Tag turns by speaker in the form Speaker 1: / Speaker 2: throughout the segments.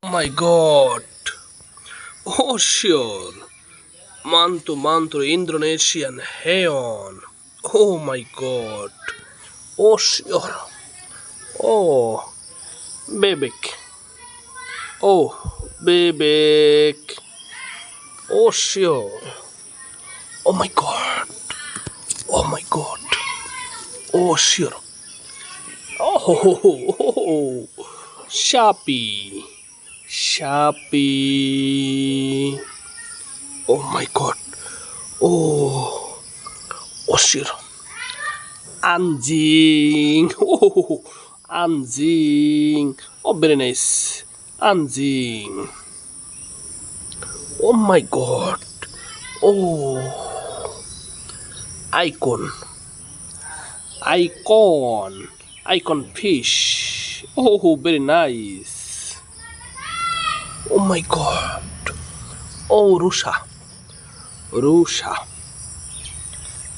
Speaker 1: Oh my god. Oh sure. Mantu Indonesian heawn. Oh my god. Oh sure. Oh bebek. Oh bebek. Oh sure. Oh my god. Oh my god. Oh sure. Oh, sapi. Sapi. Oh my god. Oh, oh sure. Anjing. Oh, anjing. Oh, very nice. Anjing. Oh my god. Oh, icon. Icon. Icon fish. Oh, very nice. Oh my god. Oh, rusa. Rusa.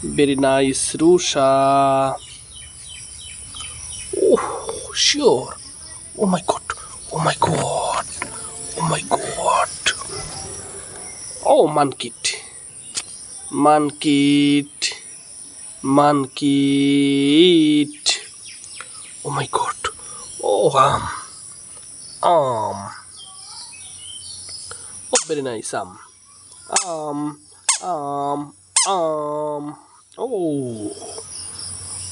Speaker 1: Very nice, rusa. Oh, sure. Oh my god. Oh my god. Oh my god. Oh, monkey. Monkey. Monkey. Oh my god. Oh, Oh, very nice. Um. Um. Oh.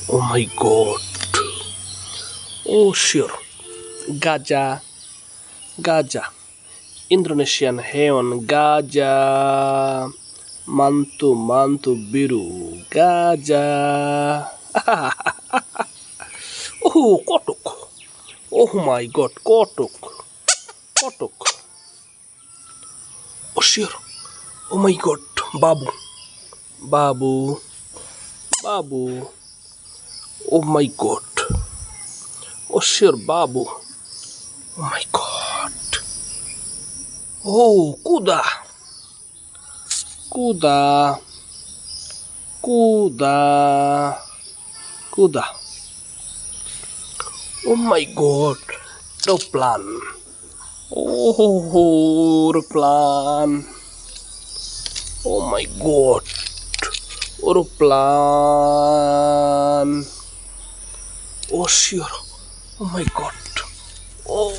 Speaker 1: Oh my god. Oh, sure. Gajah. Gajah. Indonesian hewan. Gajah. Mantu biru. Gajah. Oh, kotok. Oh my god, kotok. Kotok. Oh, sure. Oh my god, babu. Babu. Babu. Oh my god. Oh, sure, babu. Oh my god. Oh, kuda. Kuda. Kuda. Kuda. Oh my god. Aeroplan. Oh, aeroplan. Oh my god. Aeroplan. Oh sure. Oh my god. Oh.